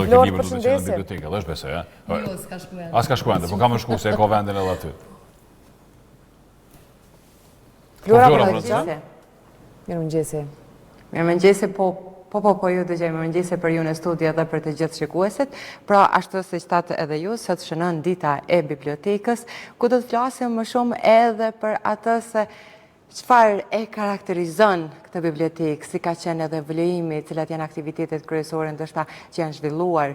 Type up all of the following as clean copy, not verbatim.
ke libër duke qenë në biblioteke, dhe është besoj, ja? Jo, s'ka shku ende. A s'ka shku ende, po kam shku se e ka vendin edhe aty. Flora, Mirëmëngjesi. Mirëmëngjesi, po ju dëgjoj, mirëmëngjesi për ju në studio dhe për të gjithë shikuesit. Pra, ashtu si thatë edhe ju, sot shënon dita e bibliotekës, ku do të flasim më shumë edhe për atë se çfarë e karakterizon këtë bibliotekë, si ka qenë edhe vlerimi, cilat janë aktivitetet kryesore ndoshta që janë zhvilluar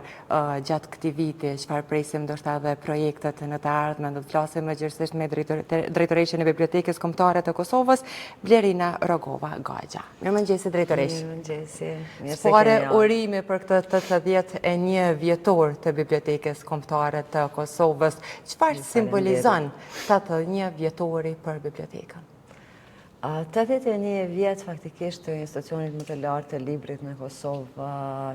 gjatë këtij viti, çfarë presim ndoshta edhe projektet në të ardhmen. Do të flasim mëgjërësisht me drejtoreshën e Bibliotekës Kombëtare të Kosovës, Blerina Rogova Gaxha. Mirëmëngjesi drejtoresh. Mirëmëngjesi. Çfarë urimi për këtë 81 vjetor të Bibliotekës Kombëtare të Kosovës? Çfarë simbolizon 81 vjetori për bibliotekën? 81 vjetë faktikisht të institucionit më të lartë të librit në Kosovë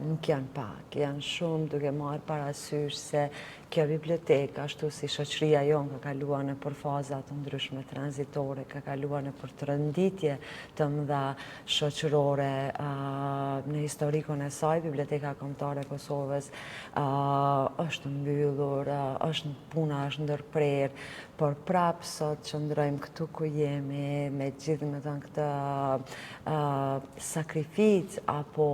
nuk janë pak, janë shumë duke marrë parasysh se kjo biblioteka, ashtu si shoqëria jonë, ka kaluar në për fazat të ndryshme tranzitore, ka kaluar në për të rënditje të mëdha shoqërore në historikun e saj. Biblioteka Kombëtare e Kosovës është mbyllur, puna është ndërprerë, por prapë sot që ndrojmë këtu ku jemi, me gjithë me thënë këtë sakrificë apo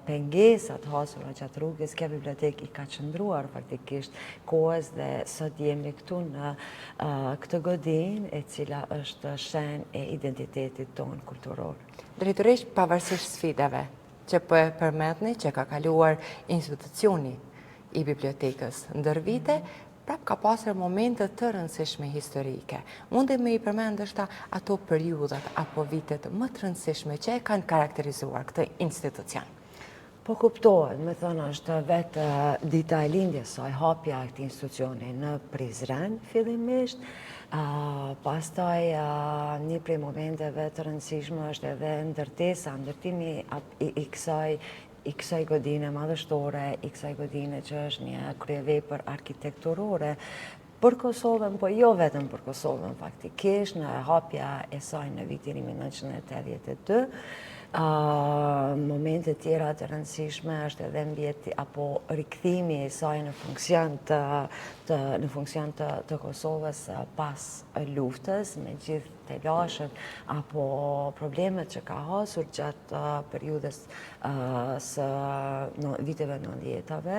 pengesat hasura gjatë rrugës, kjo bibliotek i ka qëndruar faktikisht kohës dhe sot jemi këtu në këtë godinë e cila është shenjë e identitetit tonë kulturor. Drejtoresh, pavarësisht sfidave që po e përmendni, që ka kaluar institucioni i bibliotekës ndër vite, prap ka pasur momente të rëndësishme historike. Mundi me i përmend është ato periudhat apo vitet më të rëndësishme që e kanë karakterizuar këtë institucion? Po kuptohet, me thënë është vetë dita e lindjes saj, hapja e këtij institucioni në Prizren fillimisht, pastaj një prej momenteve të rëndësishme është edhe ndërtimi i kësaj godine madhështore, i kësaj godine që është një kryevepër arkitekturore për Kosovën, po jo vetëm për Kosovën faktikisht, në hapja e saj në vitin 1982. Momente tjera të rëndësishme është edhe mbjeti apo rikthimi i saj në funksion të Kosovës pas luftës, me gjithë telashet apo problemet që ka hasur gjatë periudhës së viteve 90-tave,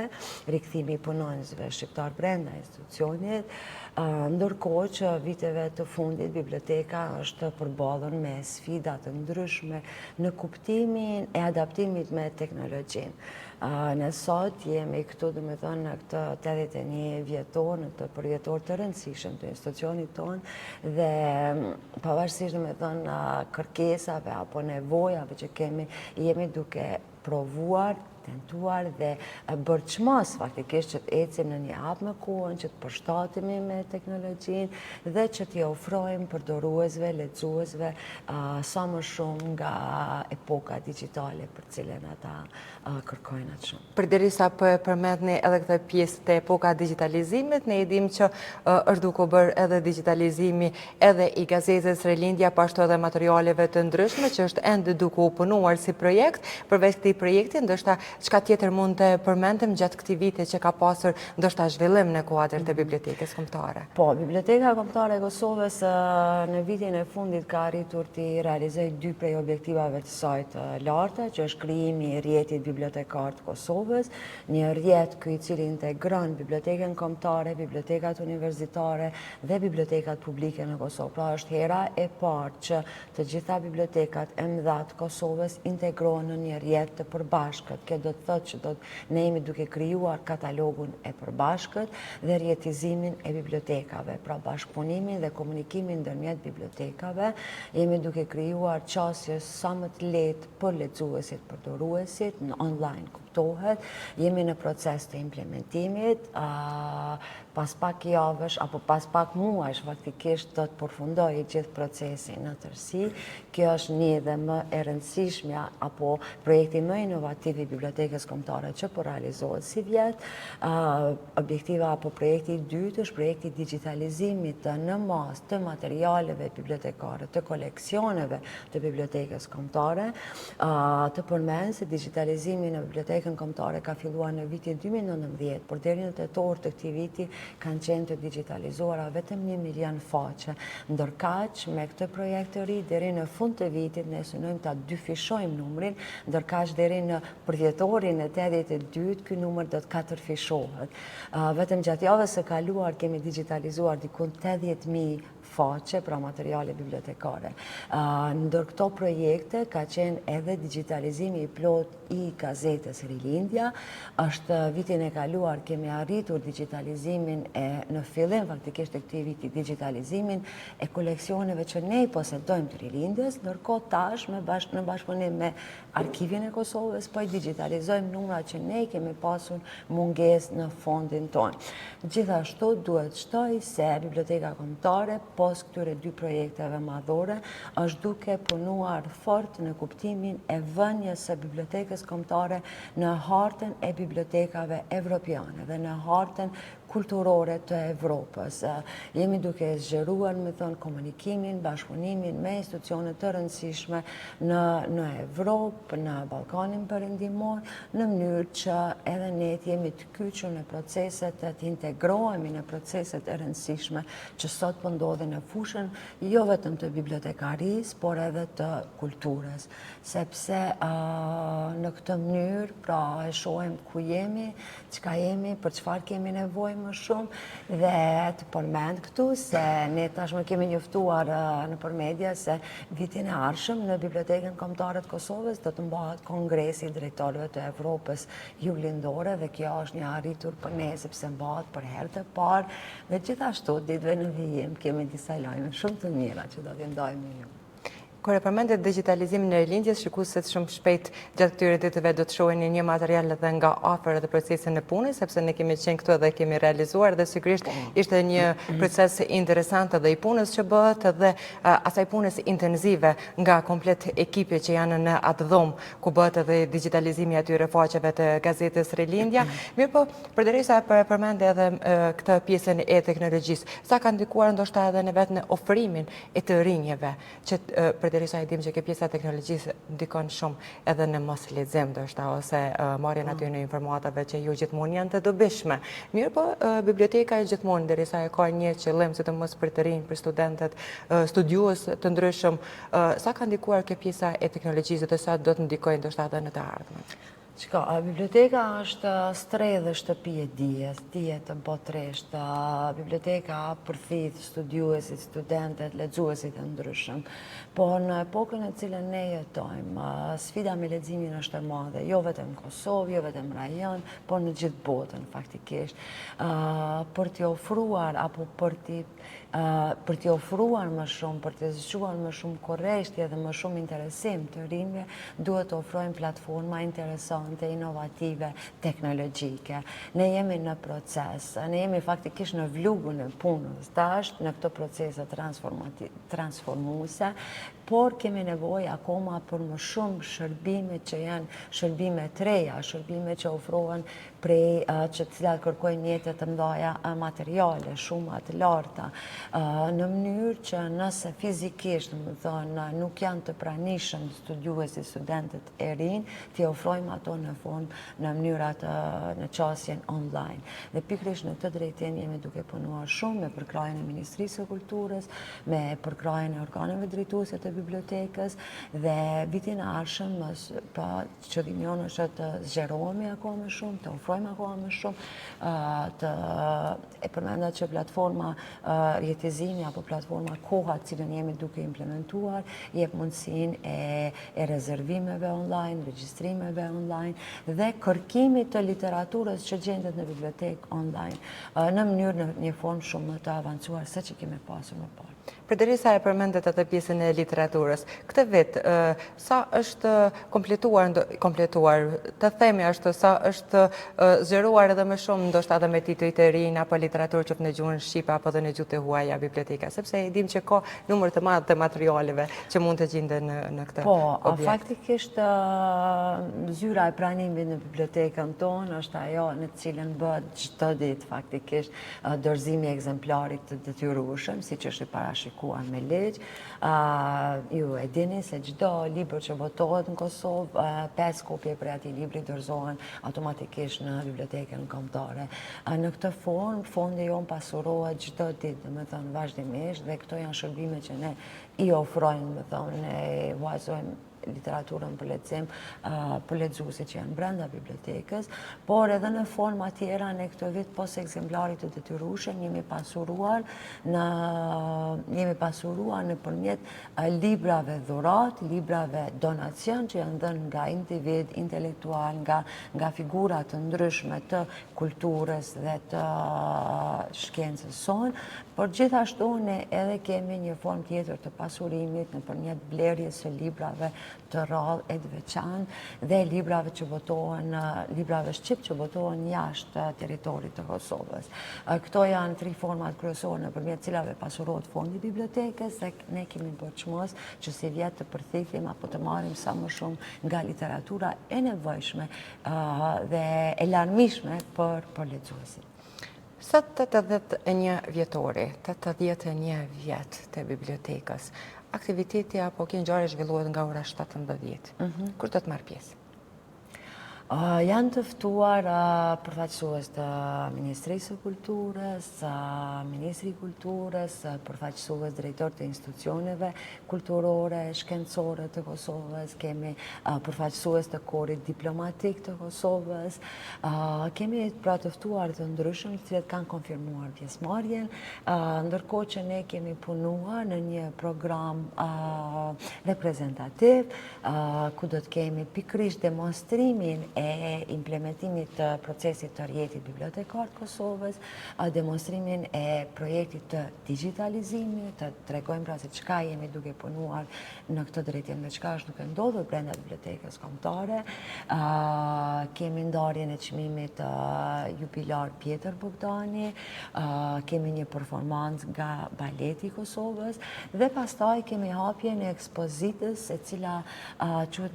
rikthimi i punonjësve shqiptar brenda institucionit, ndërkohë që viteve të fundit biblioteka është përballur me sfida të ndryshme në kuptimin e adaptimit me teknologjinë. Në sot jemi këtu, dhe me thënë, në këtë 81 vjetor, në këtë përvjetor të rëndësishëm të institucionit tonë, dhe pavarësisht, dhe me thënë, kërkesave apo nevojave që kemi, jemi duke provuar, tentuar dhe bërçmos faktikisht që të ecim në një hap me kohën, që të përshtatemi me teknologjinë dhe që t'i ofrojmë përdoruesve, lexuesve sa më shumë nga epoka digjitale për cilën ata kërkojnë atë shumë. Përderisa po e përmendni edhe këtë pjesë të epoka digitalizimit, ne e dim që është duke bërë edhe digitalizimi edhe i gazetës Rilindja, po ashtu edhe materialeve të ndryshme që është ende duke u punuar si projekt. Përveç këtij projekti, ndoshta çka tjetër mund të përmendim gjatë këtij viti që ka pasur ndoshta zhvillim në kuadër të Bibliotekës Kombëtare? Po, Biblioteka Kombëtare e Kosovës në vitin e fundit ka arritur të realizojë 2 prej objektivave të saj të larta, që është krijimi i rrjetit bibliotekar të Kosovës, një rrjet ky i cili integron Bibliotekën Kombëtare, bibliotekat universitare dhe bibliotekat publike në Kosovë. Pra është hera e parë që të gjitha bibliotekat e mëdha të Kosovës integrohen në një rrjet të përbashkët. Kjo do të thotë që ne jemi duke krijuar katalogun e përbashkët dhe rjetizimin e bibliotekave, pra bashkëpunimin dhe komunikimin ndërmjet bibliotekave. Jemi duke krijuar qasje sa më të lehtë për lexuesit, përdoruesit, në online kuptohet. Jemi në proces të implementimit, pas pak javësh apo pas pak muajsh faktikisht do të përfundojë gjithë procesi në tërësi. Kjo është një dhe më e rëndësishmja apo projekti më inovativ i Bibliotekës Kombëtare që po realizohet si vjet. Objektiva apo projekti i dytë është projekti i digitalizimit në mas të materialeve bibliotekare, të koleksioneve të Bibliotekës Kombëtare. Të përmend se digitalizimi në Bibliotekën Bibliotekën Kombëtare ka filluar në vitin 2019, por deri në tetor të këtij viti kanë qenë të digitalizuara vetëm 1 milion faqe. Ndërkaq, me këtë projekt të ri, deri në fund të vitit ne synojmë ta dyfishojmë numrin, ndërkaq deri në përvjetorin e 82 ky numër do të katërfishohet. Vetëm gjatë javës së kaluar kemi digitalizuar diku 80.000 faqe pra materiale bibliotekare. Ndër këto projekte ka qenë edhe digitalizimi i plot i gazetës Rilindja. Është vitin e kaluar kemi arritur digitalizimin në fillim faktikisht të këtij viti digitalizimin e koleksioneve që ne i posedojmë të Rilindjes, ndërkohë tash në bashkëpunim me Arkivin e Kosovës po i digitalizojmë numrat që ne kemi pasur mungesë në fondin tonë. Gjithashtu duhet shtoj se Biblioteka Kombëtare pas këtyre 2 projekteve madhore është duke punuar fort në kuptimin e vënies së Bibliotekës Kombëtare në hartën e bibliotekave evropiane dhe në hartën kulturore të Evropës. Jemi duke zgjeruar, komunikimin, bashkëpunimin me institucione të rëndësishme në Evropë, në Ballkanin Perëndimor, në mënyrë që edhe ne jemi të kyçur në proceset të integrohemi në proceset e rëndësishme që sot po ndodhin në fushën jo vetëm të bibliotekarisë, por edhe të kulturës, sepse në këtë mënyrë pra e shohim ku jemi, çka jemi, për çfarë kemi nevojë më shumë dhe të përmend këtu se ne tashmë kemi njoftuar nëpër media se vitin e ardhshëm në Bibliotekën Kombëtare të Kosovës do të mbahet kongresi i drejtorëve të Evropës jullindore dhe kjo është një arritur për ne sepse mbahet për herë të parë dhe gjithashtu ditëve në vijim kemi disa lajme shumë të mira që do t'i ndajmë ju. Kur e përmendet digitalizimin e Rilindjes, shikuesit shumë shpejt gjatë këtyre ditëve do të shohin një material edhe nga afër edhe procesin e punës, sepse ne kemi qenë këtu dhe kemi realizuar dhe sigurisht ishte një proces interesant edhe i punës që bëhet edhe asaj punës intensive nga komplet ekipi që janë në atë dhomë ku bëhet edhe digitalizimi atyre faqeve të gazetës Rilindja. Mirë po, përderisa përmende edhe këtë pjesën e teknologjisë, sa ka ndikuar ndoshta edhe në vetë në ofrimin e të rinjeve që përderisa e dim që kjo pjesa e teknologjisë ndikon shumë edhe në mos lexim ndoshta ose marrjen aty në informatave që jo gjithmonë janë të dobishme. Mirë po, biblioteka e gjithmonë derisa e ka një qëllim sidomos për të rinj, për studentët, studiues të ndryshëm, sa ka ndikuar kjo pjesa e teknologjisë dhe sa do të ndikojë ndoshta edhe në të ardhmen? Biblioteka është strej dhe shtëpi e dijes, dije të botërisht. Biblioteka përthith studiuesit, studentet, lexuesit e ndryshëm. Po në epokën e cilën ne jetojmë, sfida me leximin është e madhe, jo vetëm në Kosovë, jo vetëm në rajon, por në gjithë botën faktikisht. Për t'i ofruar apo për t'i ofruar më shumë, për t'i zgjuar më shumë korrektje dhe më shumë interesim të rinjve, duhet të ofrojmë platforma interesante, inovative, teknologjike. Ne jemi në proces, ne jemi faktikisht në vlugun e punës tash në këto procese transformuese, por kemi nevojë akoma për më shumë shërbime që janë shërbime të reja, shërbime që ofrohen prej që cilat kërkojnë mjete të mëdha materiale, shumë të larta, në mënyrë që nëse fizikisht, nuk janë të pranishëm studiuesit, studentët e rinj, t'i ofrojmë ato në fund në mënyrat në qasjen online. Dhe pikërisht në këtë drejtim jemi duke punuar shumë me përkrajën e Ministrisë së Kulturës, me përkrajën e organeve drejtuese të bibliotekës dhe vitin e ardhshëm qëllimi jonë është të zgjerohemi akoma më shumë, të ofrojmë akoma më shumë, e përmenda që platforma rjetëzimi apo platforma koha cilën jemi duke implementuar jep mundësinë e rezervimeve online, regjistrimeve online dhe kërkimit të literaturës që gjendet në bibliotekë online në mënyrë në një formë shumë më të avancuar se që kemi pasur më parë. Përderisa e përmendet atë pjesën e literaturës, këtë vit, sa është kompletuar, të themi është sa është zgjeruar edhe më shumë, ndoshta edhe me titujt të rinj apo literaturë qoftë në gjuhën shqipe apo edhe në gjuhë të huaja biblioteka, sepse e dim që ka numër të madh të materialeve që mund të gjenden në këtë objekt. Po, faktikisht zyra e pranimit në bibliotekën tonë është ajo në cilën bëhet çdo ditë faktikisht dorëzimi i ekzemplarit të detyrueshëm, siç është i parashikuar me ligj. ju e dini se çdo libër që votohet në Kosovë, 5 kopje për atij libri dorëzohen automatikisht në bibliotekën kombëtare. Në këtë formë, fondi jonë pasurohet çdo ditë, domethënë vazhdimisht, dhe këto janë shërbime që ne i ofrojmë, domethënë ne vazhdojmë literaturën për lexim për lexuesit që janë brenda bibliotekës, por edhe në forma tjera ne këtë vit pos ekzemplarit të detyrueshëm jemi pasuruar nëpërmjet librave dhurat, librave donacion që janë dhënë nga individ, intelektual, nga figura të ndryshme të kulturës dhe të shkencës sonë, por gjithashtu ne edhe kemi një formë tjetër të pasurimit nëpërmjet blerjes së librave të rrallë e të veçantë dhe librave që votohen, librave shqip që votohen jashtë territorit të Kosovës. Këto janë 3 format kryesore nëpërmjet cilave pasurohet fondi i bibliotekës dhe ne kemi përçmos që si vjet të përthithim apo të marrim sa më shumë nga literatura e nevojshme dhe e larmishme për lexuesit. Sot 81 vjetori, 81 vjet të bibliotekës, aktiviteti apo kjo ngjarje zhvillohet nga ora 17. Kur do të marr pjesë? Janë të ftuar përfaqësues të Ministrisë së Kulturës, Ministri i Kulturës, përfaqësues drejtor të institucioneve kulturore, shkencore të Kosovës, kemi përfaqësues të korit diplomatik të Kosovës, kemi pra të ftuar të ndryshëm të cilët kanë konfirmuar pjesëmarrjen, ndërkohë që ne kemi punuar në një program reprezentativ, ku do të kemi pikërisht demonstrimin e implementimit të procesit të rjetit bibliotekar të Kosovës, demonstrimin e projektit të digitalizimit, të tregojmë pra se çka jemi duke punuar në këtë drejtim dhe çka është duke ndodhur brenda bibliotekës kombëtare. Kemi ndarjen e çmimit jubilar Pjetër Bogdani, kemi një performancë nga baleti i Kosovës dhe pastaj kemi hapjen e ekspozitës e cila quhet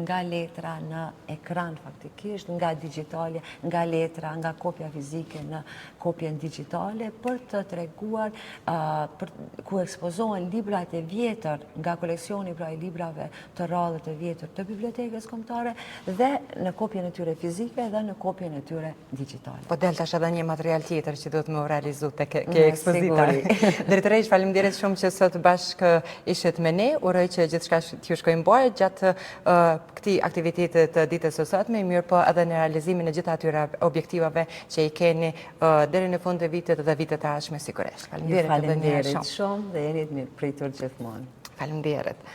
nga letra në ekran faktikisht, nga digitale, nga letra, nga kopja fizike në kopjen digitale, për të treguar ku ekspozohen librat e vjetër nga koleksioni pra i librave të rrallë të vjetër të bibliotekës kombëtare dhe në kopjen e tyre fizike dhe në kopjen e tyre digitale. Po del tash edhe një material tjetër që do të më realizu të ke ekspozita. Drejtoresh, faleminderit shumë që sot bashkë ishit me ne, uroj që gjithçka t'ju shkojnë bërë gjatë këtij aktiviteti të ditës së sotme, mirë po edhe në realizimin e gjitha atyre objektivave që i keni deri në fund të vitit dhe vitet e ardhshme sigurisht. Faleminderit shumë dhe jeni të mirë pritur gjithmonë. Faleminderit.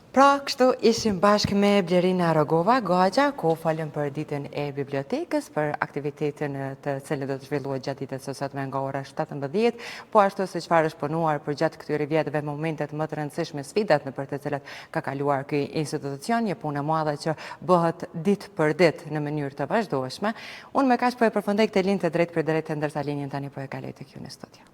Pra, kështu ishim bashkë me Blerina Rogova, Goxha, ku falem për ditën e bibliotekës, për aktivitetin të cilën do të zhvillohet gjatë ditës së sotme nga ora 17, po ashtu si çfarë është punuar për gjatë këtyre vjetëve momentet më të rëndësishme, sfidat në për të cilat ka kaluar ky institucion, një punë e madhe që bëhet ditë për ditë në mënyrë të vazhdueshme. Unë me kaq po e përfundoj këtë linjë të drejtë për drejtë, ndërsa linjën tani po e kaloj tek ju në studio.